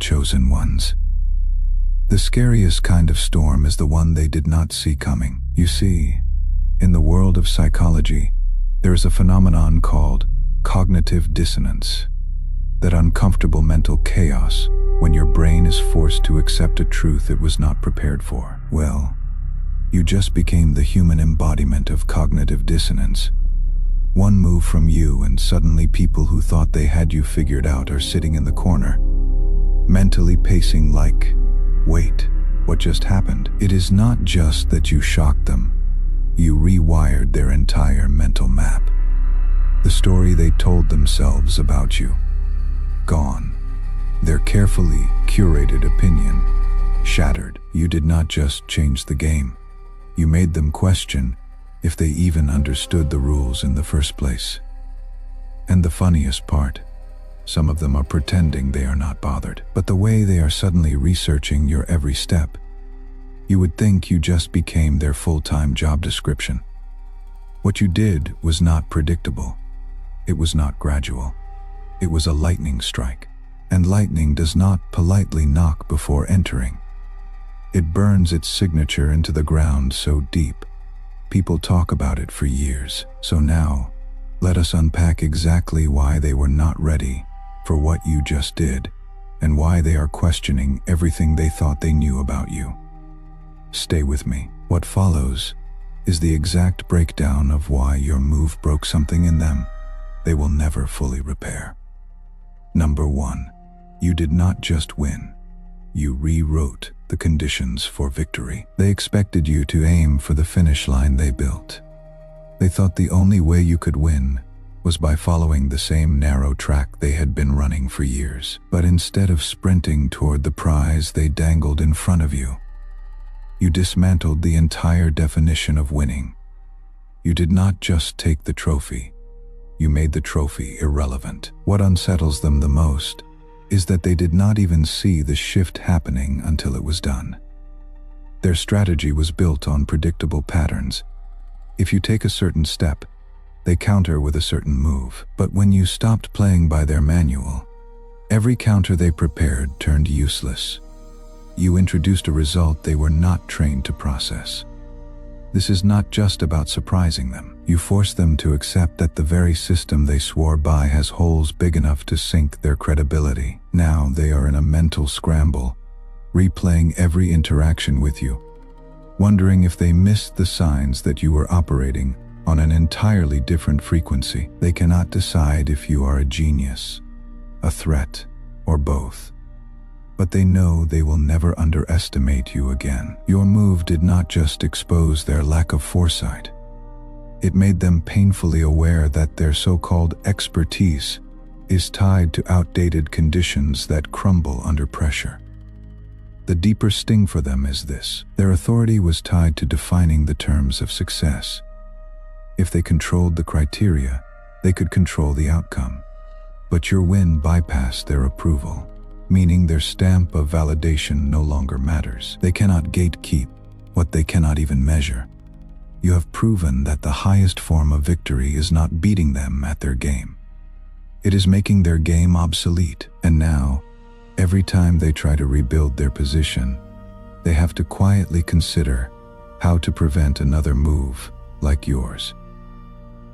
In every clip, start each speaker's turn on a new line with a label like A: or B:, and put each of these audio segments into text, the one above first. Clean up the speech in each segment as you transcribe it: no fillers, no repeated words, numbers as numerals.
A: chosen ones. The scariest kind of storm is the one they did not see coming. You see, in the world of psychology, there is a phenomenon called cognitive dissonance, that uncomfortable mental chaos when your brain is forced to accept a truth it was not prepared for. Well, you just became the human embodiment of cognitive dissonance. One move from you and suddenly people who thought they had you figured out are sitting in the corner, mentally pacing like, wait, what just happened? It is not just that you shocked them. You rewired their entire mental map. The story they told themselves about you, gone. Their carefully curated opinion, shattered. You did not just change the game. You made them question if they even understood the rules in the first place. And the funniest part, some of them are pretending they are not bothered. But the way they are suddenly researching your every step, you would think you just became their full-time job description. What you did was not predictable. It was not gradual. It was a lightning strike. And lightning does not politely knock before entering. It burns its signature into the ground so deep, people talk about it for years. So now, let us unpack exactly why they were not ready for what you just did, and why they are questioning everything they thought they knew about you. Stay with me. What follows is the exact breakdown of why your move broke something in them they will never fully repair. Number 1. You did not just win. You rewrote the conditions for victory. They expected you to aim for the finish line they built. They thought the only way you could win was by following the same narrow track they had been running for years. But instead of sprinting toward the prize they dangled in front of you, you dismantled the entire definition of winning. You did not just take the trophy. You made the trophy irrelevant. What unsettles them the most is that they did not even see the shift happening until it was done. Their strategy was built on predictable patterns. If you take a certain step, they counter with a certain move. But when you stopped playing by their manual, every counter they prepared turned useless. You introduced a result they were not trained to process. This is not just about surprising them. You force them to accept that the very system they swore by has holes big enough to sink their credibility. Now they are in a mental scramble, replaying every interaction with you, wondering if they missed the signs that you were operating on an entirely different frequency. They cannot decide if you are a genius, a threat, or both. But they know they will never underestimate you again. Your move did not just expose their lack of foresight. It made them painfully aware that their so-called expertise is tied to outdated conditions that crumble under pressure. The deeper sting for them is this: their authority was tied to defining the terms of success. If they controlled the criteria, they could control the outcome. But your win bypassed their approval, meaning their stamp of validation no longer matters. They cannot gatekeep what they cannot even measure. You have proven that the highest form of victory is not beating them at their game. It is making their game obsolete. And now, every time they try to rebuild their position, they have to quietly consider how to prevent another move like yours.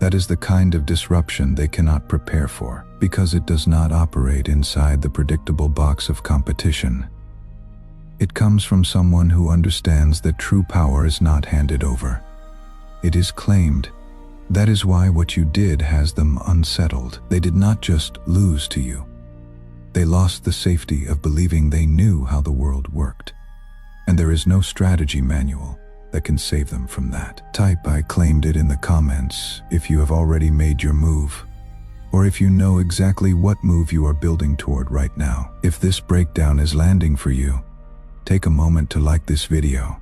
A: That is the kind of disruption they cannot prepare for, because it does not operate inside the predictable box of competition. It comes from someone who understands that true power is not handed over. It is claimed. That is why what you did has them unsettled. They did not just lose to you. They lost the safety of believing they knew how the world worked. And there is no strategy manual that can save them from that. Type "I claimed it" in the comments if you have already made your move, or if you know exactly what move you are building toward right now. If this breakdown is landing for you, take a moment to like this video,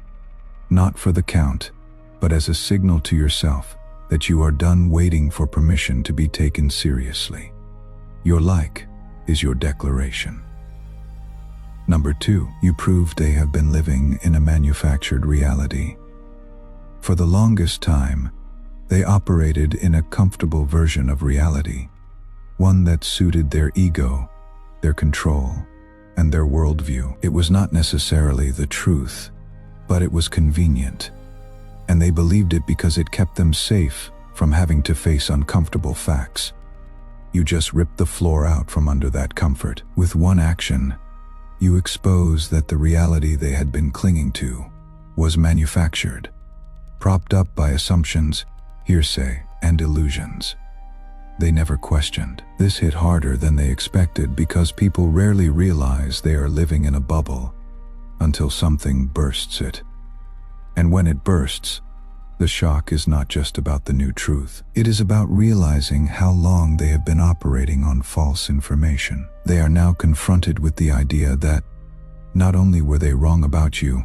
A: not for the count, but as a signal to yourself that you are done waiting for permission to be taken seriously. Your like is your declaration. Number 2, you proved they have been living in a manufactured reality. For the longest time, they operated in a comfortable version of reality, one that suited their ego, their control, and their worldview. It was not necessarily the truth, but it was convenient. And they believed it because it kept them safe from having to face uncomfortable facts. You just ripped the floor out from under that comfort. With one action, you expose that the reality they had been clinging to was manufactured, propped up by assumptions, hearsay, and illusions. They never questioned. This hit harder than they expected because people rarely realize they are living in a bubble until something bursts it. And when it bursts, the shock is not just about the new truth. It is about realizing how long they have been operating on false information. They are now confronted with the idea that not only were they wrong about you,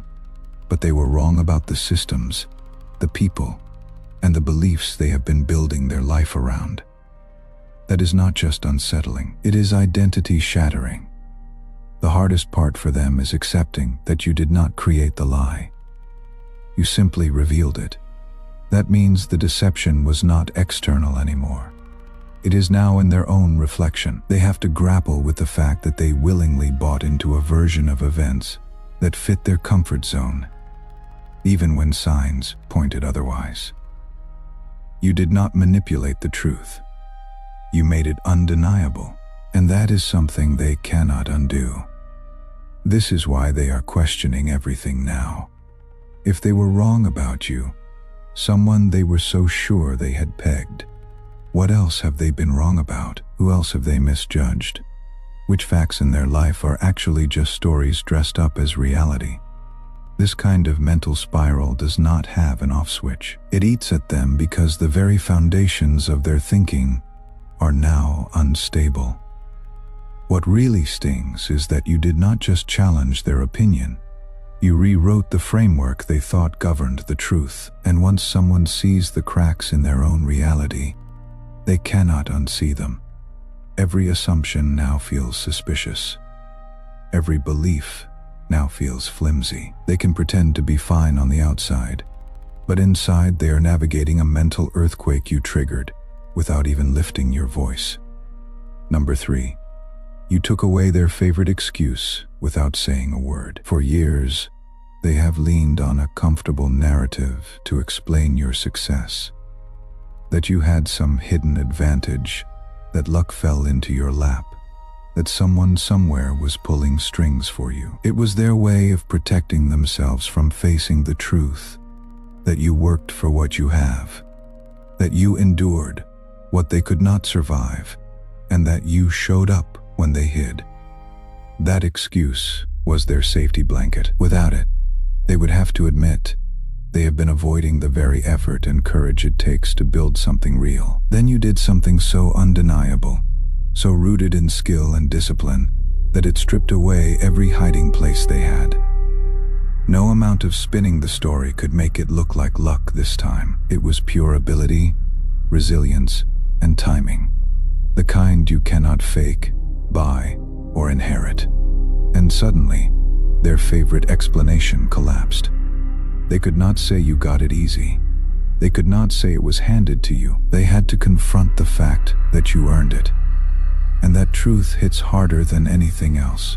A: but they were wrong about the systems, the people, and the beliefs they have been building their life around. That is not just unsettling, it is identity shattering. The hardest part for them is accepting that you did not create the lie. You simply revealed it. That means the deception was not external anymore. It is now in their own reflection. They have to grapple with the fact that they willingly bought into a version of events that fit their comfort zone, even when signs pointed otherwise. You did not manipulate the truth. You made it undeniable, and that is something they cannot undo. This is why they are questioning everything now. If they were wrong about you, someone they were so sure they had pegged, what else have they been wrong about? Who else have they misjudged? Which facts in their life are actually just stories dressed up as reality? This kind of mental spiral does not have an off switch. It eats at them because the very foundations of their thinking are now unstable. What really stings is that you did not just challenge their opinion. You rewrote the framework they thought governed the truth, and once someone sees the cracks in their own reality, they cannot unsee them. Every assumption now feels suspicious. Every belief now feels flimsy. They can pretend to be fine on the outside, but inside they are navigating a mental earthquake you triggered without even lifting your voice. Number 3. You took away their favorite excuse without saying a word. For years, they have leaned on a comfortable narrative to explain your success. That you had some hidden advantage, that luck fell into your lap, that someone somewhere was pulling strings for you. It was their way of protecting themselves from facing the truth, that you worked for what you have, that you endured what they could not survive, and that you showed up when they hid. That excuse was their safety blanket. Without it, they would have to admit they have been avoiding the very effort and courage it takes to build something real. Then you did something so undeniable, so rooted in skill and discipline, that it stripped away every hiding place they had. No amount of spinning the story could make it look like luck this time. It was pure ability, resilience, and timing. The kind you cannot fake, buy, or inherit. And suddenly, their favorite explanation collapsed. They could not say you got it easy. They could not say it was handed to you. They had to confront the fact that you earned it. And that truth hits harder than anything else.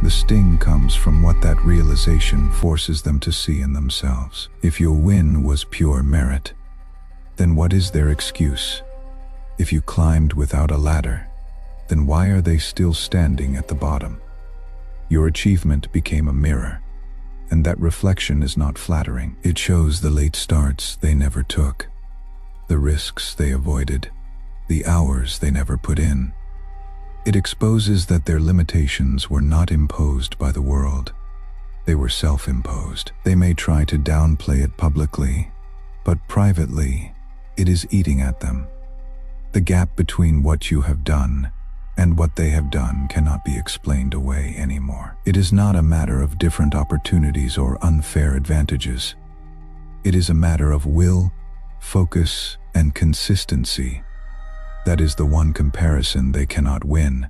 A: The sting comes from what that realization forces them to see in themselves. If your win was pure merit, then what is their excuse? If you climbed without a ladder, then why are they still standing at the bottom? Your achievement became a mirror, and that reflection is not flattering. It shows the late starts they never took, the risks they avoided, the hours they never put in. It exposes that their limitations were not imposed by the world. They were self-imposed. They may try to downplay it publicly, but privately, it is eating at them. The gap between what you have done and what they have done cannot be explained away anymore. It is not a matter of different opportunities or unfair advantages. It is a matter of will, focus, and consistency. That is the one comparison they cannot win,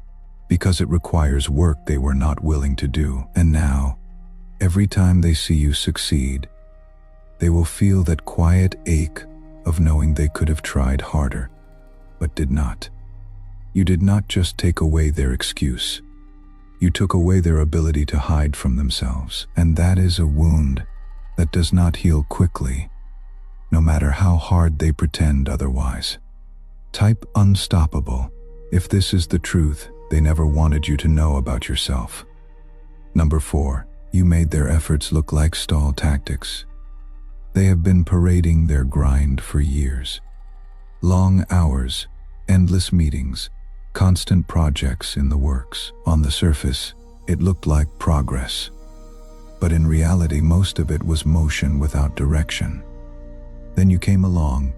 A: because it requires work they were not willing to do. And now, every time they see you succeed, they will feel that quiet ache of knowing they could have tried harder, but did not. You did not just take away their excuse. You took away their ability to hide from themselves, and that is a wound that does not heal quickly, no matter how hard they pretend otherwise. Type unstoppable if this is the truth they never wanted you to know about yourself. Number 4. You made their efforts look like stall tactics. They have been parading their grind for years. Long hours, endless meetings, constant projects in the works. On the surface, it looked like progress. But in reality, most of it was motion without direction. Then you came along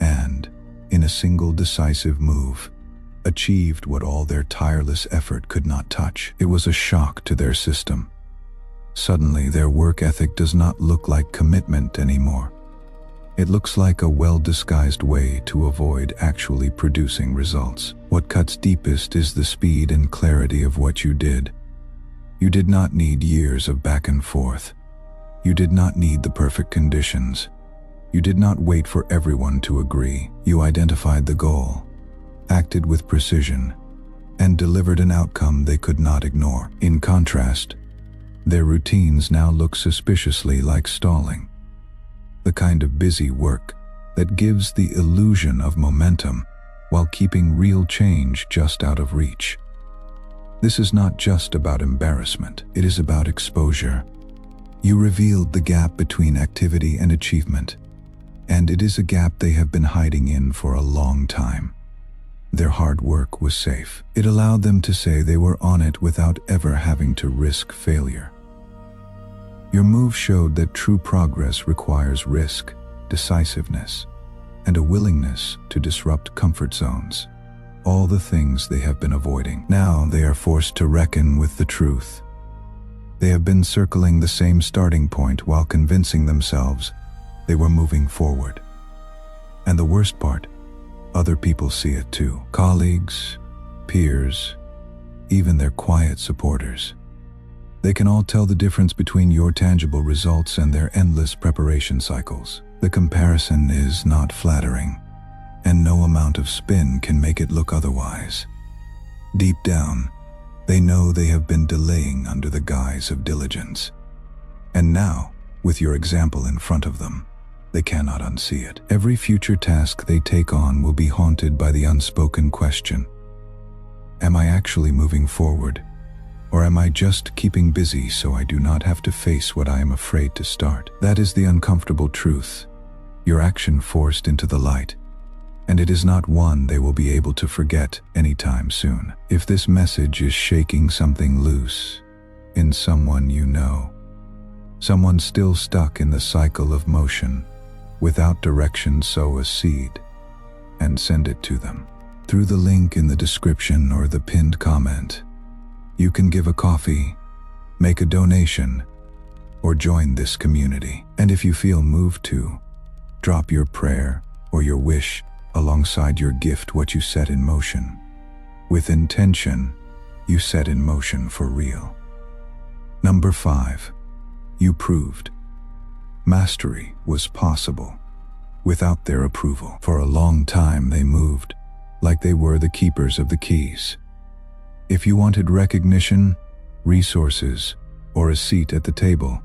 A: and, in a single decisive move, achieved what all their tireless effort could not touch. It was a shock to their system. Suddenly, their work ethic does not look like commitment anymore. It looks like a well-disguised way to avoid actually producing results. What cuts deepest is the speed and clarity of what you did. You did not need years of back and forth. You did not need the perfect conditions. You did not wait for everyone to agree. You identified the goal, acted with precision, and delivered an outcome they could not ignore. In contrast, their routines now look suspiciously like stalling. The kind of busy work that gives the illusion of momentum while keeping real change just out of reach. This is not just about embarrassment, it is about exposure. You revealed the gap between activity and achievement, and it is a gap they have been hiding in for a long time. Their hard work was safe. It allowed them to say they were on it without ever having to risk failure. Your move showed that true progress requires risk, decisiveness, and a willingness to disrupt comfort zones. All the things they have been avoiding. Now they are forced to reckon with the truth. They have been circling the same starting point while convincing themselves they were moving forward. And the worst part, other people see it too. Colleagues, peers, even their quiet supporters. They can all tell the difference between your tangible results and their endless preparation cycles. The comparison is not flattering, and no amount of spin can make it look otherwise. Deep down, they know they have been delaying under the guise of diligence. And now, with your example in front of them, they cannot unsee it. Every future task they take on will be haunted by the unspoken question: am I actually moving forward? Or am I just keeping busy so I do not have to face what I am afraid to start? That is the uncomfortable truth, your action forced into the light, and it is not one they will be able to forget anytime soon. If this message is shaking something loose in someone you know, someone still stuck in the cycle of motion, without direction, sow a seed and send it to them. Through the link in the description or the pinned comment, you can give a coffee, make a donation, or join this community. And if you feel moved to, drop your prayer or your wish alongside your gift. What you set in motion. With intention, you set in motion for real. Number 5. You proved mastery was possible without their approval. For a long time they moved like they were the keepers of the keys. If you wanted recognition, resources, or a seat at the table,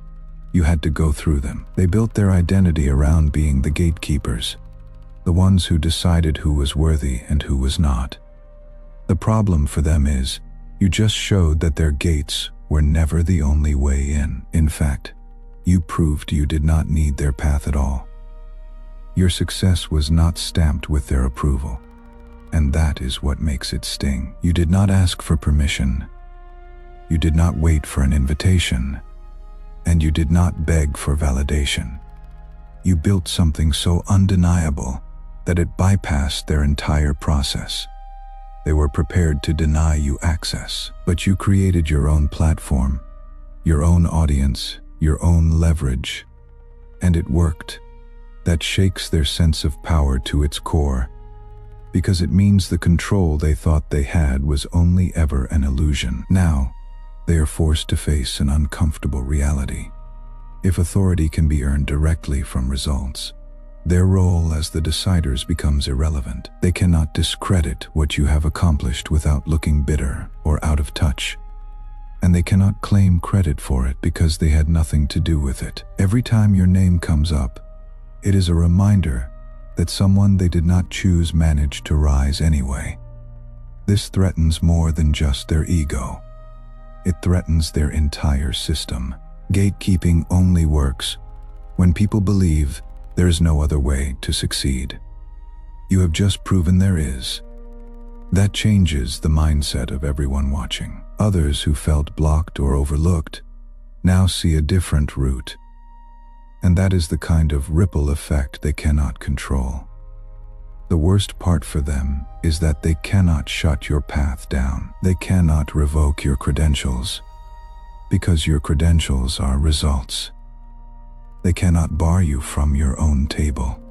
A: you had to go through them. They built their identity around being the gatekeepers, the ones who decided who was worthy and who was not. The problem for them is, you just showed that their gates were never the only way in. In fact, you proved you did not need their path at all. Your success was not stamped with their approval. And that is what makes it sting. You did not ask for permission. You did not wait for an invitation. And you did not beg for validation. You built something so undeniable that it bypassed their entire process. They were prepared to deny you access, but you created your own platform, your own audience, your own leverage, and it worked. That shakes their sense of power to its core, because it means the control they thought they had was only ever an illusion. Now, they are forced to face an uncomfortable reality. If authority can be earned directly from results, their role as the deciders becomes irrelevant. They cannot discredit what you have accomplished without looking bitter or out of touch. and they cannot claim credit for it because they had nothing to do with it. Every time your name comes up, it is a reminder that someone they did not choose managed to rise anyway. This threatens more than just their ego. It threatens their entire system. Gatekeeping only works when people believe there is no other way to succeed. You have just proven there is. That changes the mindset of everyone watching. Others who felt blocked or overlooked now see a different route. And that is the kind of ripple effect they cannot control. The worst part for them is that they cannot shut your path down. They cannot revoke your credentials, because your credentials are results. They cannot bar you from your own table.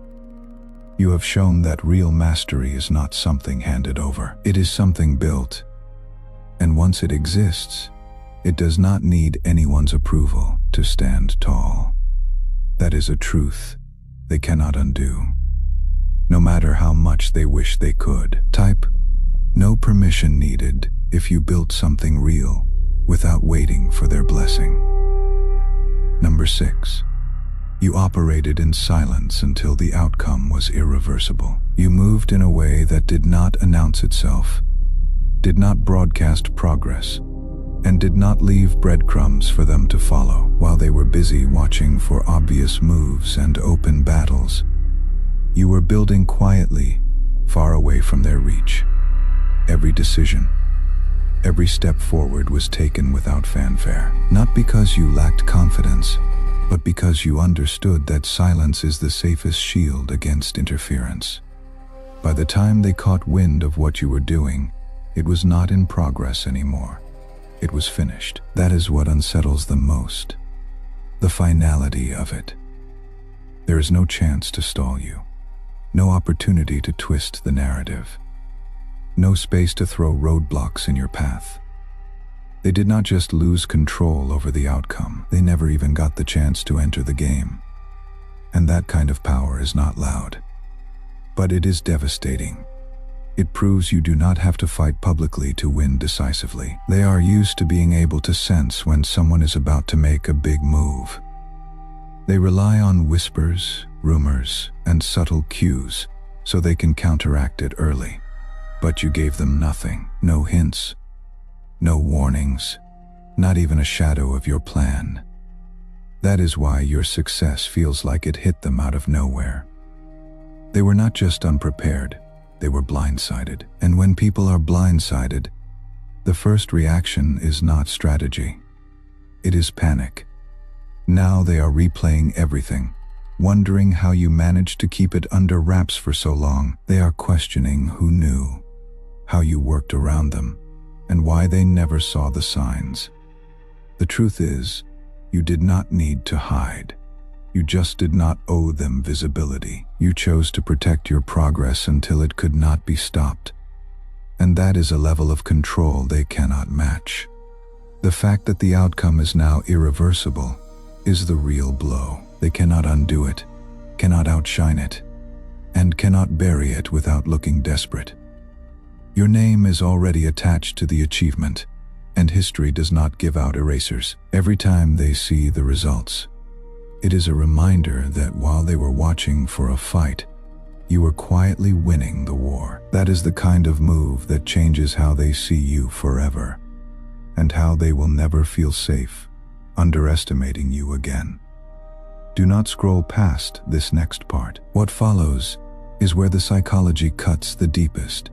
A: You have shown that real mastery is not something handed over. It is something built. And once it exists, it does not need anyone's approval to stand tall. That is a truth they cannot undo, no matter how much they wish they could. Type, no permission needed if you built something real without waiting for their blessing. Number 6. You operated in silence until the outcome was irreversible. You moved in a way that did not announce itself, did not broadcast progress, and did not leave breadcrumbs for them to follow. While they were busy watching for obvious moves and open battles, you were building quietly, far away from their reach. Every decision, every step forward was taken without fanfare. Not because you lacked confidence, but because you understood that silence is the safest shield against interference. By the time they caught wind of what you were doing, it was not in progress anymore. It was finished. That is what unsettles them most. The finality of it. There is no chance to stall you. No opportunity to twist the narrative. No space to throw roadblocks in your path. They did not just lose control over the outcome, they never even got the chance to enter the game. And that kind of power is not loud. But it is devastating. It proves you do not have to fight publicly to win decisively. They are used to being able to sense when someone is about to make a big move. They rely on whispers, rumors, and subtle cues so they can counteract it early. But you gave them nothing, no hints, no warnings, not even a shadow of your plan. That is why your success feels like it hit them out of nowhere. They were not just unprepared, they were blindsided. And when people are blindsided, the first reaction is not strategy. It is panic. Now they are replaying everything, wondering how you managed to keep it under wraps for so long. They are questioning who knew, how you worked around them, and why they never saw the signs. The truth is, you did not need to hide. You just did not owe them visibility. You chose to protect your progress until it could not be stopped. And that is a level of control they cannot match. The fact that the outcome is now irreversible is the real blow. They cannot undo it, cannot outshine it, and cannot bury it without looking desperate. Your name is already attached to the achievement, and history does not give out erasers. Every time they see the results, it is a reminder that while they were watching for a fight, you were quietly winning the war. That is the kind of move that changes how they see you forever, and how they will never feel safe underestimating you again. Do not scroll past this next part. What follows is where the psychology cuts the deepest,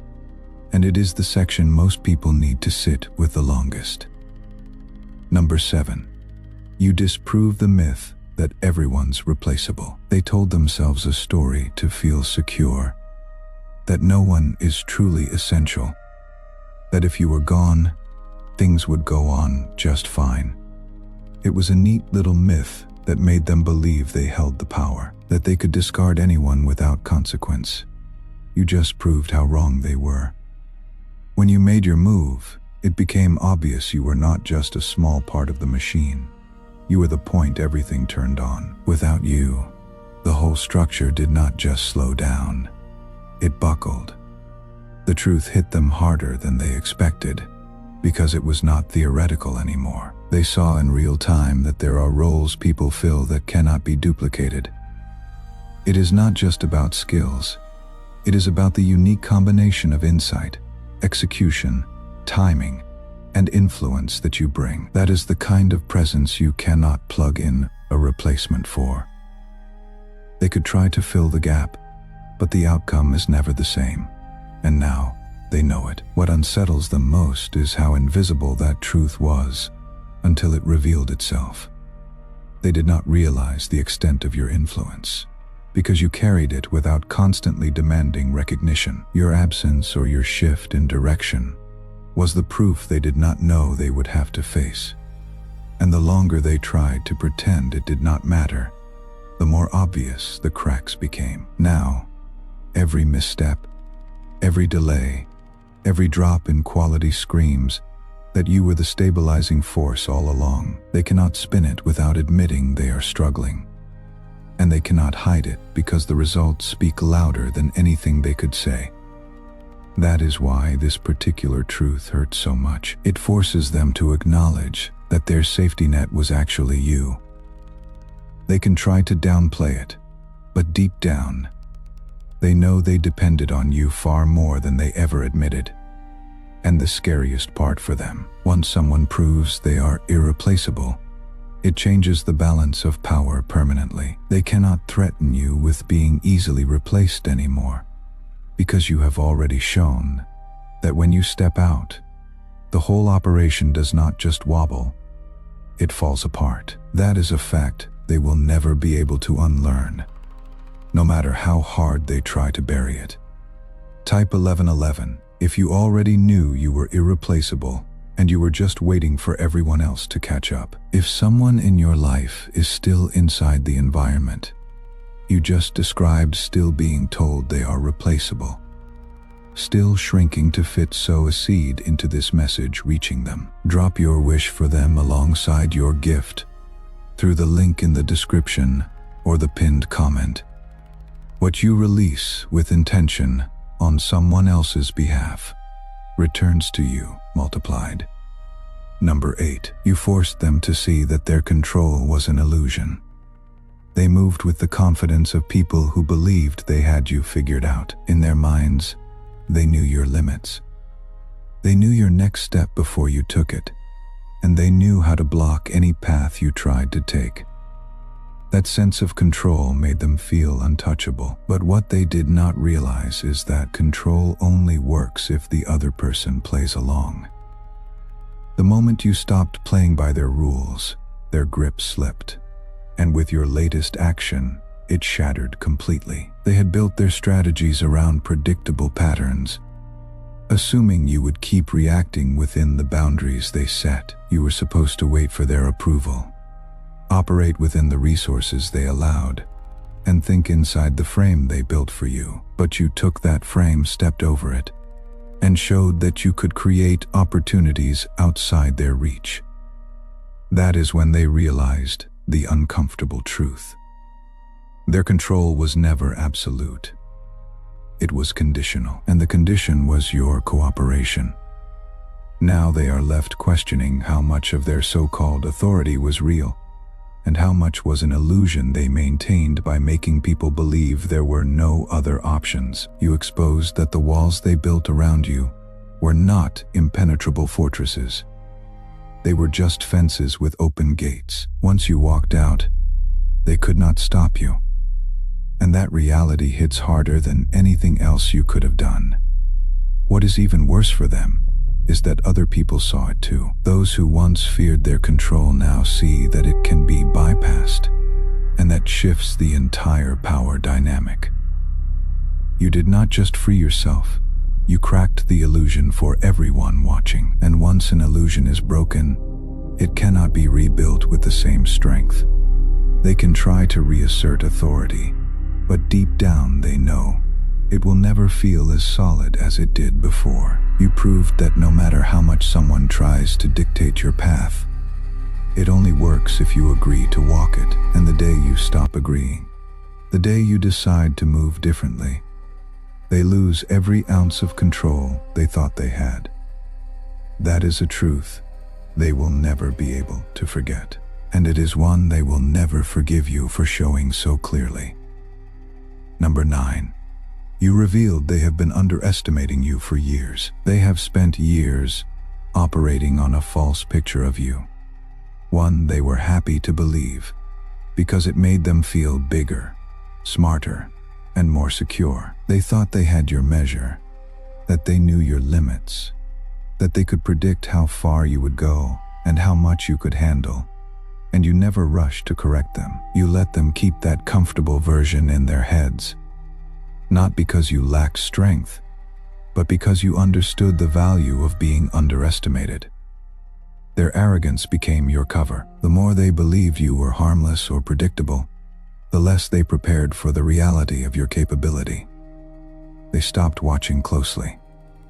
A: and it is the section most people need to sit with the longest. Number 7. You disprove the myth that everyone's replaceable. They told themselves a story to feel secure, that no one is truly essential, that if you were gone, things would go on just fine. It was a neat little myth that made them believe they held the power, that they could discard anyone without consequence. You just proved how wrong they were. When you made your move, it became obvious you were not just a small part of the machine. You were the point everything turned on. Without you, the whole structure did not just slow down. It buckled. The truth hit them harder than they expected, because it was not theoretical anymore. They saw in real time that there are roles people fill that cannot be duplicated. It is not just about skills. It is about the unique combination of insight, execution, timing, and influence that you bring. That is the kind of presence you cannot plug in a replacement for. They could try to fill the gap, but the outcome is never the same. And now, they know it. What unsettles them most is how invisible that truth was until it revealed itself. They did not realize the extent of your influence, because you carried it without constantly demanding recognition. Your absence or your shift in direction was the proof they did not know they would have to face. And the longer they tried to pretend it did not matter, the more obvious the cracks became. Now, every misstep, every delay, every drop in quality screams that you were the stabilizing force all along. They cannot spin it without admitting they are struggling. And they cannot hide it because the results speak louder than anything they could say. That is why this particular truth hurts so much. It forces them to acknowledge that their safety net was actually you. They can try to downplay it, but deep down, they know they depended on you far more than they ever admitted. And the scariest part for them, once someone proves they are irreplaceable, it changes the balance of power permanently. They cannot threaten you with being easily replaced anymore, because you have already shown that when you step out, the whole operation does not just wobble, it falls apart. That is a fact they will never be able to unlearn, no matter how hard they try to bury it. Type 1111 if you already knew you were irreplaceable and you were just waiting for everyone else to catch up. If someone in your life is still inside the environment you just described, still being told they are replaceable, still shrinking to fit, sow a seed into this message reaching them. Drop your wish for them alongside your gift through the link in the description or the pinned comment. What you release with intention on someone else's behalf returns to you multiplied. Number 8. You forced them to see that their control was an illusion. They moved with the confidence of people who believed they had you figured out. In their minds, they knew your limits. They knew your next step before you took it, and they knew how to block any path you tried to take. That sense of control made them feel untouchable. But what they did not realize is that control only works if the other person plays along. The moment you stopped playing by their rules, their grip slipped. And with your latest action, it shattered completely. They had built their strategies around predictable patterns, assuming you would keep reacting within the boundaries they set. You were supposed to wait for their approval, operate within the resources they allowed, and think inside the frame they built for you. But you took that frame, stepped over it, and showed that you could create opportunities outside their reach. That is when they realized the uncomfortable truth. Their control was never absolute. It was conditional, and the condition was your cooperation. Now they are left questioning how much of their so-called authority was real, and how much was an illusion they maintained by making people believe there were no other options. You exposed that the walls they built around you were not impenetrable fortresses. They were just fences with open gates. Once you walked out, they could not stop you. And that reality hits harder than anything else you could have done. What is even worse for them is that other people saw it too. Those who once feared their control now see that it can be bypassed, and that shifts the entire power dynamic. You did not just free yourself, you cracked the illusion for everyone watching. And once an illusion is broken, it cannot be rebuilt with the same strength. They can try to reassert authority, but deep down they know it will never feel as solid as it did before. You proved that no matter how much someone tries to dictate your path, it only works if you agree to walk it. And the day you stop agreeing, the day you decide to move differently, they lose every ounce of control they thought they had. That is a truth they will never be able to forget. And it is one they will never forgive you for showing so clearly. Number 9. You revealed they have been underestimating you for years. They have spent years operating on a false picture of you. One they were happy to believe because it made them feel bigger, smarter, and more secure. They thought they had your measure, that they knew your limits, that they could predict how far you would go and how much you could handle. And you never rushed to correct them. You let them keep that comfortable version in their heads. Not because you lacked strength, but because you understood the value of being underestimated. Their arrogance became your cover. The more they believed you were harmless or predictable, the less they prepared for the reality of your capability. They stopped watching closely.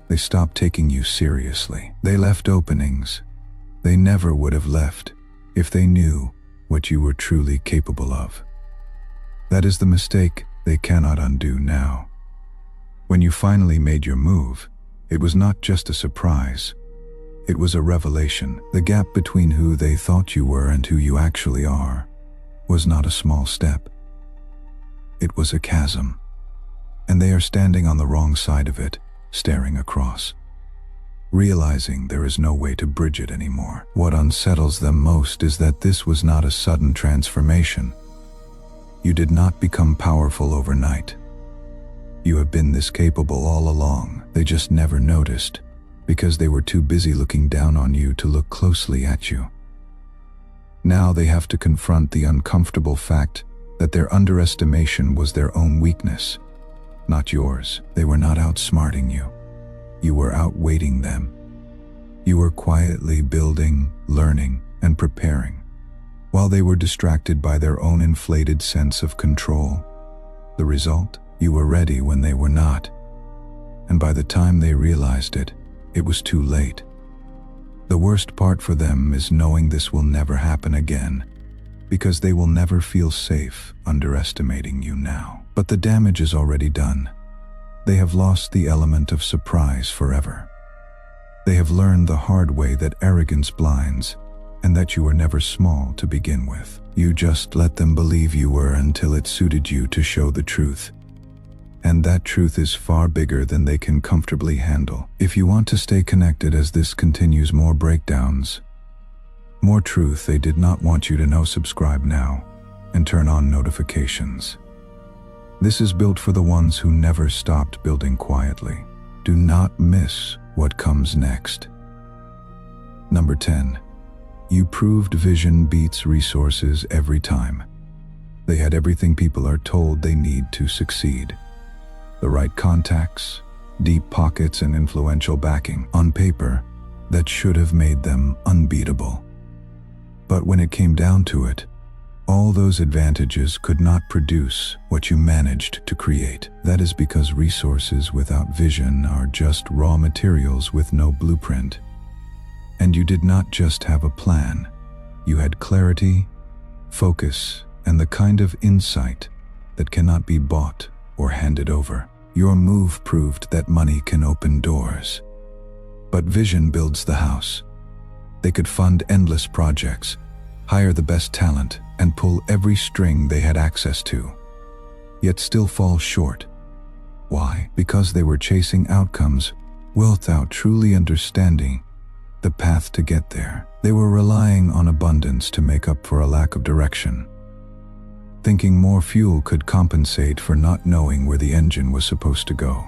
A: They stopped taking you seriously. They left openings they never would have left if they knew what you were truly capable of. That is the mistake they cannot undo now. When you finally made your move, it was not just a surprise. It was a revelation. The gap between who they thought you were and who you actually are was not a small step. It was a chasm, and they are standing on the wrong side of it, staring across, realizing there is no way to bridge it anymore. What unsettles them most is that this was not a sudden transformation. You did not become powerful overnight. You have been this capable all along. They just never noticed because they were too busy looking down on you to look closely at you. Now they have to confront the uncomfortable fact that their underestimation was their own weakness, not yours. They were not outsmarting you. You were outweighting them. You were quietly building, learning, and preparing, while they were distracted by their own inflated sense of control. The result? You were ready when they were not. And by the time they realized it, it was too late. The worst part for them is knowing this will never happen again, because they will never feel safe underestimating you now. But the damage is already done. They have lost the element of surprise forever. They have learned the hard way that arrogance blinds, and that you were never small to begin with. You just let them believe you were until it suited you to show the truth. And that truth is far bigger than they can comfortably handle. If you want to stay connected as this continues, more breakdowns, more truth they did not want you to know, subscribe now and turn on notifications. This is built for the ones who never stopped building quietly. Do not miss what comes next. Number 10. You proved vision beats resources every time. They had everything people are told they need to succeed. The right contacts, deep pockets, and influential backing. On paper, that should have made them unbeatable. But when it came down to it, all those advantages could not produce what you managed to create. That is because resources without vision are just raw materials with no blueprint. And you did not just have a plan. You had clarity, focus, and the kind of insight that cannot be bought or handed over. Your move proved that money can open doors, but vision builds the house. They could fund endless projects, hire the best talent, and pull every string they had access to, yet still fall short. Why? Because they were chasing outcomes without truly understanding the path to get there. They were relying on abundance to make up for a lack of direction, thinking more fuel could compensate for not knowing where the engine was supposed to go.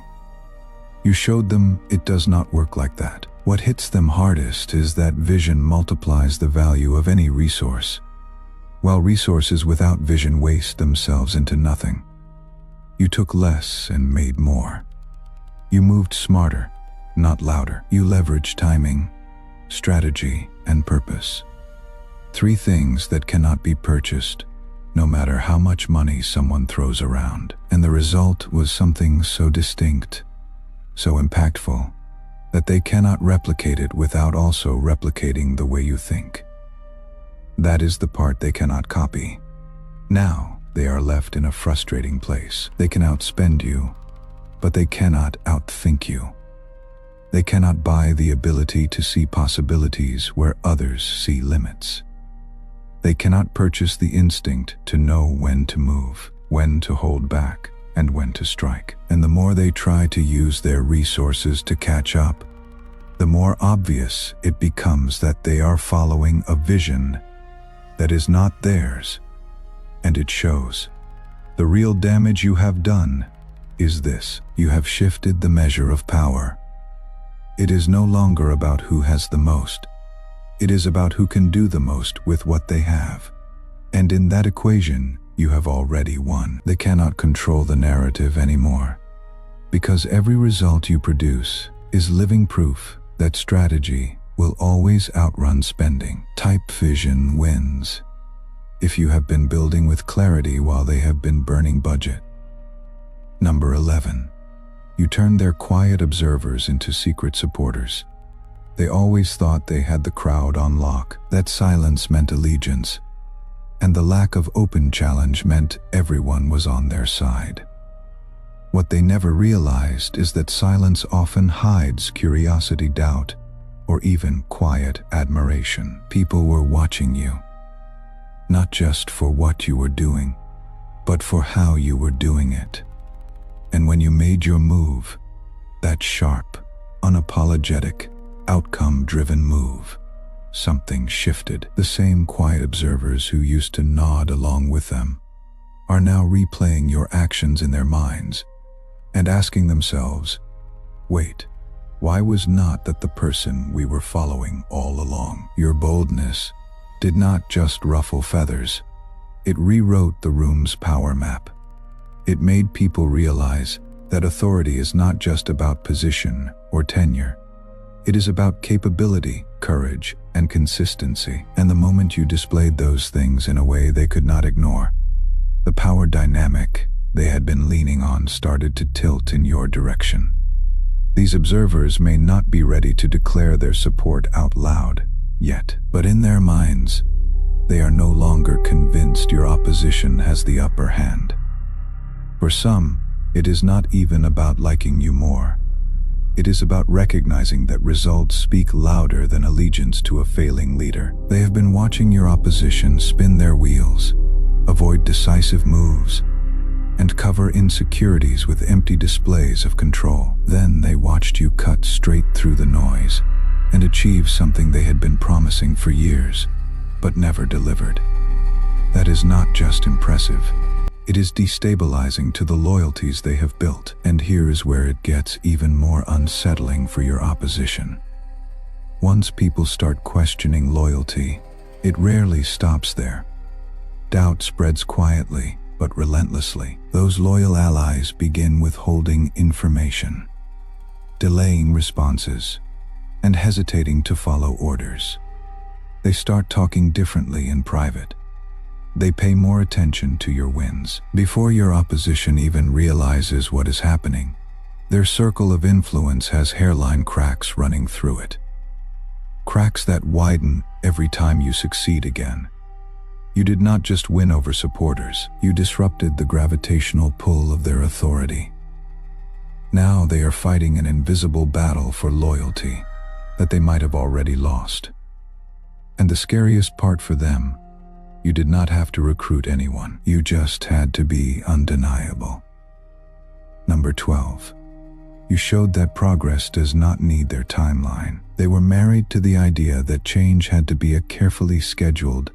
A: You showed them it does not work like that. What hits them hardest is that vision multiplies the value of any resource, while resources without vision waste themselves into nothing. You took less and made more. You moved smarter, not louder. You leveraged timing, strategy, and purpose. 3 things that cannot be purchased, no matter how much money someone throws around. And the result was something so distinct, so impactful, that they cannot replicate it without also replicating the way you think. That is the part they cannot copy. Now, they are left in a frustrating place. They can outspend you, but they cannot outthink you. They cannot buy the ability to see possibilities where others see limits. They cannot purchase the instinct to know when to move, when to hold back, and when to strike. And the more they try to use their resources to catch up, the more obvious it becomes that they are following a vision that is not theirs, and it shows. The real damage you have done is this: you have shifted the measure of power. It is no longer about who has the most. It is about who can do the most with what they have. And in that equation, you have already won. They cannot control the narrative anymore, because every result you produce is living proof that strategy will always outrun spending. Type vision wins if you have been building with clarity while they have been burning budget. Number 11. You turned their quiet observers into secret supporters. They always thought they had the crowd on lock, that silence meant allegiance, and the lack of open challenge meant everyone was on their side. What they never realized is that silence often hides curiosity, doubt, or even quiet admiration. People were watching you, not just for what you were doing, but for how you were doing it. And when you made your move, that sharp, unapologetic, outcome-driven move, something shifted. The same quiet observers who used to nod along with them are now replaying your actions in their minds and asking themselves, wait, why was not that the person we were following all along? Your boldness did not just ruffle feathers, it rewrote the room's power map. It made people realize that authority is not just about position or tenure. It is about capability, courage, and consistency. And the moment you displayed those things in a way they could not ignore, the power dynamic they had been leaning on started to tilt in your direction. These observers may not be ready to declare their support out loud yet, but in their minds, they are no longer convinced your opposition has the upper hand. For some, it is not even about liking you more. It is about recognizing that results speak louder than allegiance to a failing leader. They have been watching your opposition spin their wheels, avoid decisive moves, and cover insecurities with empty displays of control. Then they watched you cut straight through the noise and achieve something they had been promising for years, but never delivered. That is not just impressive. It is destabilizing to the loyalties they have built. And here is where it gets even more unsettling for your opposition. Once people start questioning loyalty, it rarely stops there. Doubt spreads quietly, but relentlessly. Those loyal allies begin withholding information, delaying responses, and hesitating to follow orders. They start talking differently in private. They pay more attention to your wins. Before your opposition even realizes what is happening, their circle of influence has hairline cracks running through it. Cracks that widen every time you succeed again. You did not just win over supporters, you disrupted the gravitational pull of their authority. Now they are fighting an invisible battle for loyalty that they might have already lost. And the scariest part for them, you did not have to recruit anyone. You just had to be undeniable. Number 12. You showed that progress does not need their timeline. They were married to the idea that change had to be a carefully scheduled,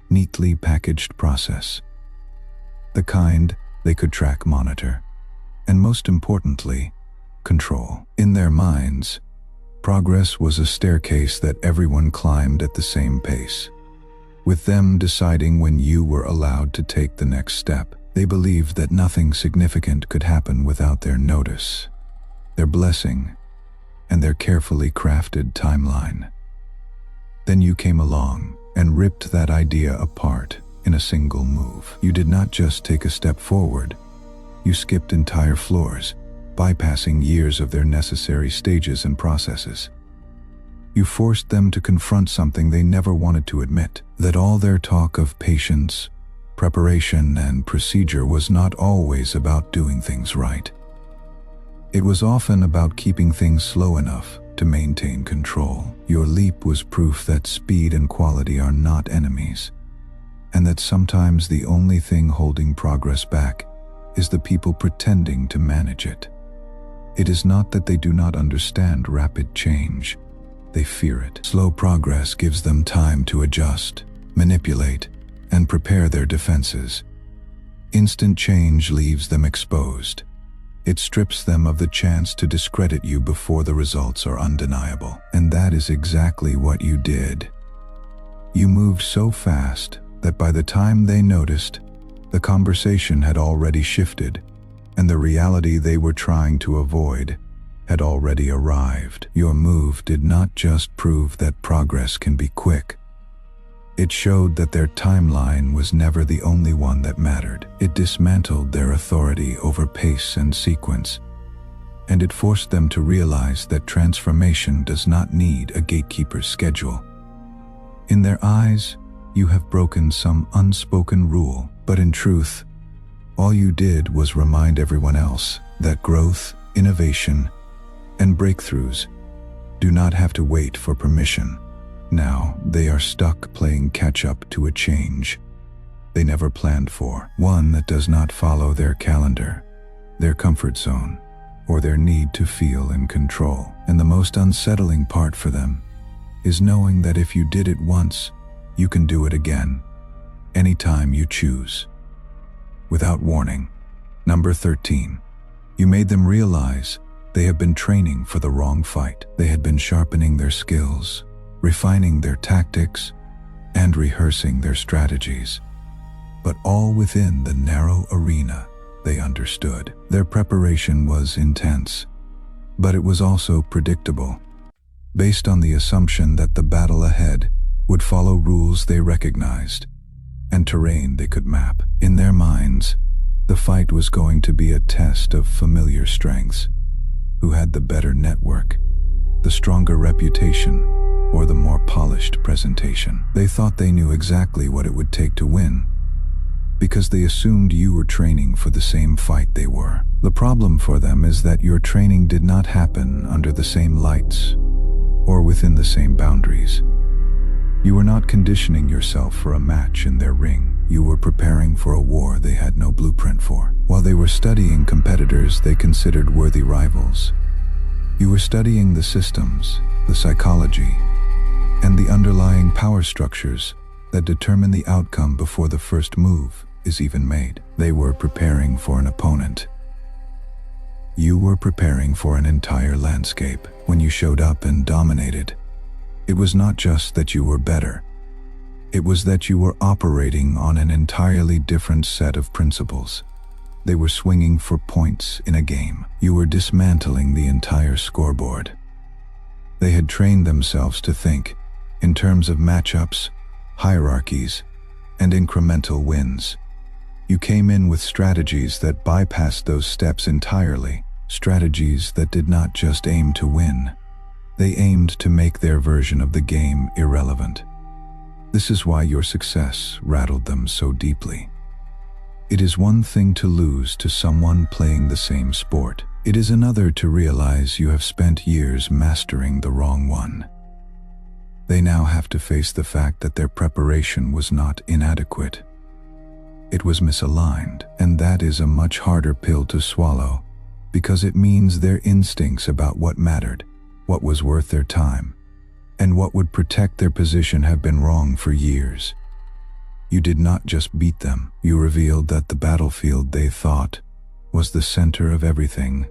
A: neatly packaged process. The kind they could track, monitor, and most importantly, control. In their minds, progress was a staircase that everyone climbed at the same pace. With them deciding when you were allowed to take the next step, they believed that nothing significant could happen without their notice, their blessing, and their carefully crafted timeline. Then you came along and ripped that idea apart in a single move. You did not just take a step forward, you skipped entire floors, bypassing years of their necessary stages and processes. You forced them to confront something they never wanted to admit, that all their talk of patience, preparation, and procedure was not always about doing things right. It was often about keeping things slow enough to maintain control. Your leap was proof that speed and quality are not enemies, and that sometimes the only thing holding progress back is the people pretending to manage it. It is not that they do not understand rapid change. They fear it. Slow progress gives them time to adjust, manipulate, and prepare their defenses. Instant change leaves them exposed. It strips them of the chance to discredit you before the results are undeniable. And that is exactly what you did. You moved so fast that by the time they noticed, the conversation had already shifted, and the reality they were trying to avoid had already arrived. Your move did not just prove that progress can be quick. It showed that their timeline was never the only one that mattered. It dismantled their authority over pace and sequence, and it forced them to realize that transformation does not need a gatekeeper's schedule. In their eyes, you have broken some unspoken rule, but in truth, all you did was remind everyone else that growth, innovation, and breakthroughs do not have to wait for permission. Now, they are stuck playing catch-up to a change they never planned for, one that does not follow their calendar, their comfort zone, or their need to feel in control. And the most unsettling part for them is knowing that if you did it once, you can do it again, anytime you choose, without warning. Number 13. You made them realize they have been training for the wrong fight. They had been sharpening their skills, refining their tactics, and rehearsing their strategies, but all within the narrow arena they understood. Their preparation was intense, but it was also predictable, based on the assumption that the battle ahead would follow rules they recognized and terrain they could map. In their minds, the fight was going to be a test of familiar strengths. Who had the better network, the stronger reputation, or the more polished presentation? They thought they knew exactly what it would take to win, because they assumed you were training for the same fight they were. The problem for them is that your training did not happen under the same lights or within the same boundaries. You were not conditioning yourself for a match in their ring. You were preparing for a war they had no blueprint for. While they were studying competitors they considered worthy rivals, you were studying the systems, the psychology, and the underlying power structures that determine the outcome before the first move is even made. They were preparing for an opponent. You were preparing for an entire landscape. When you showed up and dominated, it was not just that you were better. It was that you were operating on an entirely different set of principles. They were swinging for points in a game. You were dismantling the entire scoreboard. They had trained themselves to think in terms of matchups, hierarchies, and incremental wins. You came in with strategies that bypassed those steps entirely, strategies that did not just aim to win. They aimed to make their version of the game irrelevant. This is why your success rattled them so deeply. It is one thing to lose to someone playing the same sport. It is another to realize you have spent years mastering the wrong one. They now have to face the fact that their preparation was not inadequate. It was misaligned, and that is a much harder pill to swallow, because it means their instincts about what mattered, what was worth their time, and what would protect their position have been wrong for years. You did not just beat them, you revealed that the battlefield they thought was the center of everything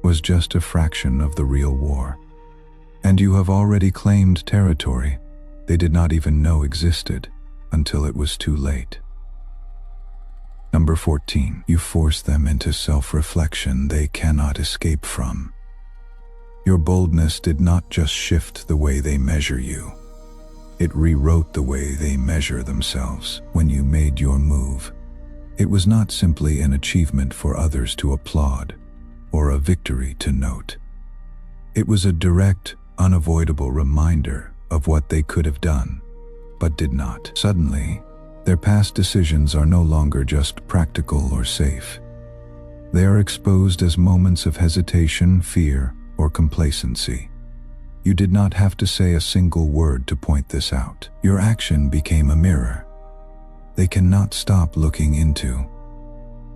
A: was just a fraction of the real war. And you have already claimed territory they did not even know existed until it was too late. Number 14. You force them into self-reflection they cannot escape from. Your boldness did not just shift the way they measure you. It rewrote the way they measure themselves. When you made your move, it was not simply an achievement for others to applaud or a victory to note. It was a direct, unavoidable reminder of what they could have done, but did not. Suddenly, their past decisions are no longer just practical or safe. They are exposed as moments of hesitation, fear, or complacency. You did not have to say a single word to point this out. Your action became a mirror they cannot stop looking into.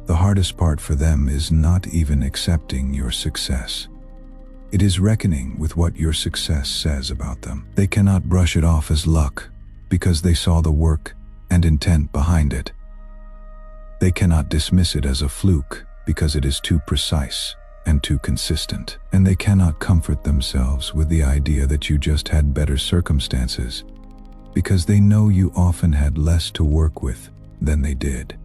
A: The hardest part for them is not even accepting your success. It is reckoning with what your success says about them. They cannot brush it off as luck because they saw the work and intent behind it. They cannot dismiss it as a fluke because it is too precise and too consistent. And they cannot comfort themselves with the idea that you just had better circumstances because they know you often had less to work with than they did.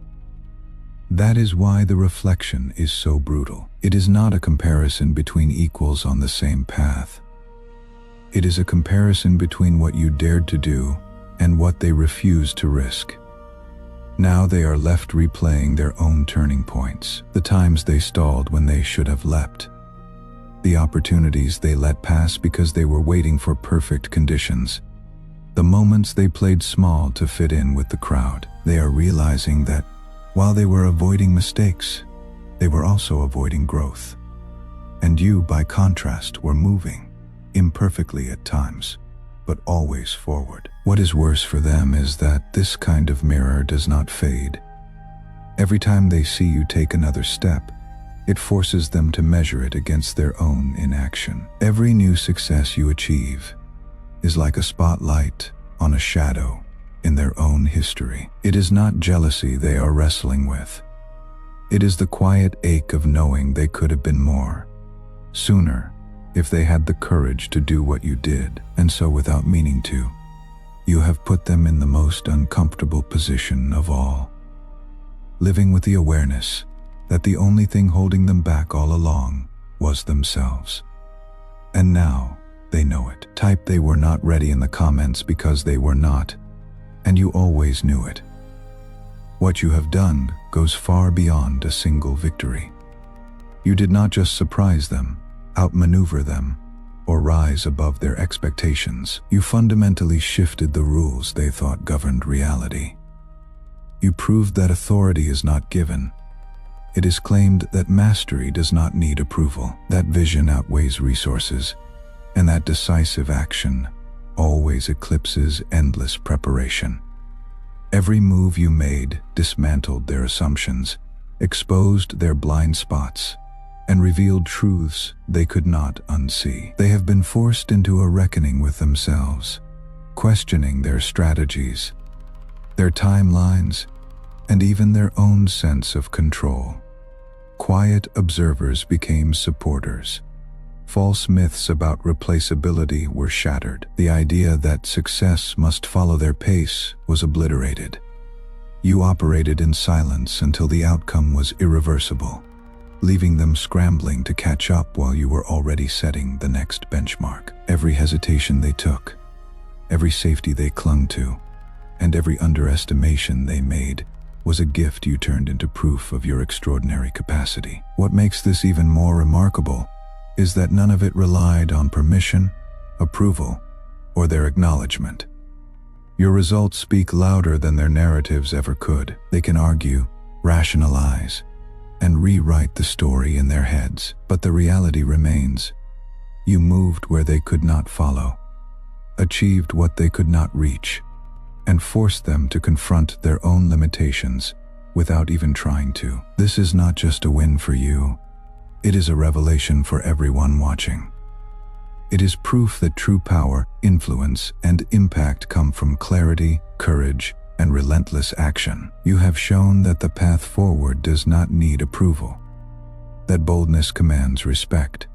A: That is why the reflection is so brutal. It is not a comparison between equals on the same path. It is a comparison between what you dared to do and what they refused to risk. Now they are left replaying their own turning points, the times they stalled when they should have leapt, the opportunities they let pass because they were waiting for perfect conditions, the moments they played small to fit in with the crowd. They are realizing that while they were avoiding mistakes, they were also avoiding growth. And you, by contrast, were moving, imperfectly at times, but always forward. What is worse for them is that this kind of mirror does not fade. Every time they see you take another step, it forces them to measure it against their own inaction. Every new success you achieve is like a spotlight on a shadow in their own history. It is not jealousy they are wrestling with. It is the quiet ache of knowing they could have been more, sooner, if they had the courage to do what you did. And so, without meaning to, you have put them in the most uncomfortable position of all, living with the awareness that the only thing holding them back all along was themselves. And now they know it. Type "they were not ready" in the comments because they were not, and you always knew it. What you have done goes far beyond a single victory. You did not just surprise them, outmaneuver them, or rise above their expectations. You fundamentally shifted the rules they thought governed reality. You proved that authority is not given. It is claimed that mastery does not need approval, that vision outweighs resources, and that decisive action always eclipses endless preparation. Every move you made dismantled their assumptions, exposed their blind spots, and revealed truths they could not unsee. They have been forced into a reckoning with themselves, questioning their strategies, their timelines, and even their own sense of control. Quiet observers became supporters. False myths about replaceability were shattered. The idea that success must follow their pace was obliterated. You operated in silence until the outcome was irreversible, leaving them scrambling to catch up while you were already setting the next benchmark. Every hesitation they took, every safety they clung to, and every underestimation they made was a gift you turned into proof of your extraordinary capacity. What makes this even more remarkable is that none of it relied on permission, approval, or their acknowledgement. Your results speak louder than their narratives ever could. They can argue, rationalize, and rewrite the story in their heads, but the reality remains. You moved where they could not follow, achieved what they could not reach, and forced them to confront their own limitations without even trying to. This is not just a win for you. It is a revelation for everyone watching. It is proof that true power, influence, and impact come from clarity, courage, and relentless action. You have shown that the path forward does not need approval, that boldness commands respect,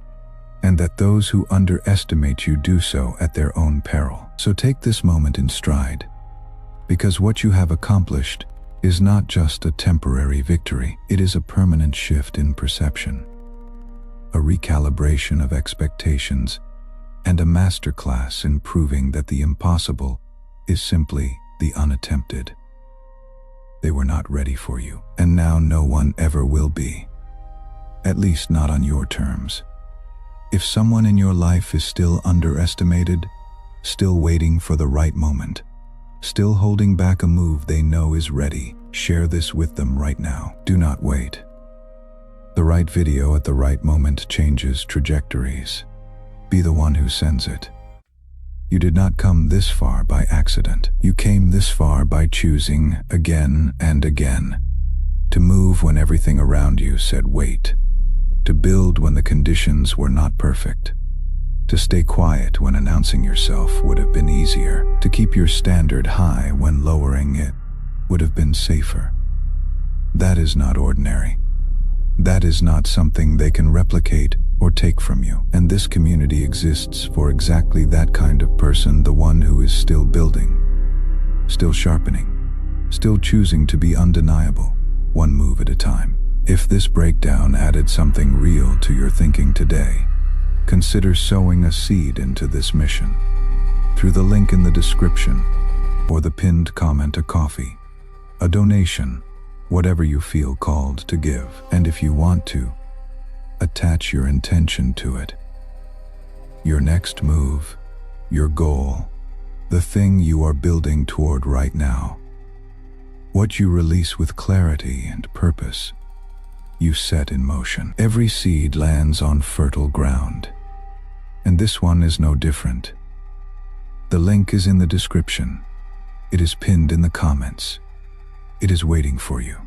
A: and that those who underestimate you do so at their own peril. So take this moment in stride, because what you have accomplished is not just a temporary victory, it is a permanent shift in perception, a recalibration of expectations, and a masterclass in proving that the impossible is simply the unattempted. They were not ready for you, and now no one ever will be. At least not on your terms. If someone in your life is still underestimated, still waiting for the right moment, still holding back a move they know is ready, share this with them right now. Do not wait. The right video at the right moment changes trajectories. Be the one who sends it. You did not come this far by accident. You came this far by choosing again and again. To move when everything around you said wait. To build when the conditions were not perfect. To stay quiet when announcing yourself would have been easier. To keep your standard high when lowering it would have been safer. That is not ordinary. That is not something they can replicate or take from you. And this community exists for exactly that kind of person, the one who is still building, still sharpening, still choosing to be undeniable, one move at a time. If this breakdown added something real to your thinking today, consider sowing a seed into this mission through the link in the description or the pinned comment. A coffee, a donation, whatever you feel called to give. And if you want to, attach your intention to it. Your next move, your goal, the thing you are building toward right now. What you release with clarity and purpose, you set in motion. Every seed lands on fertile ground. And this one is no different. The link is in the description. It is pinned in the comments. It is waiting for you.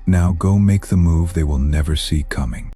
A: Now go make the move they will never see coming.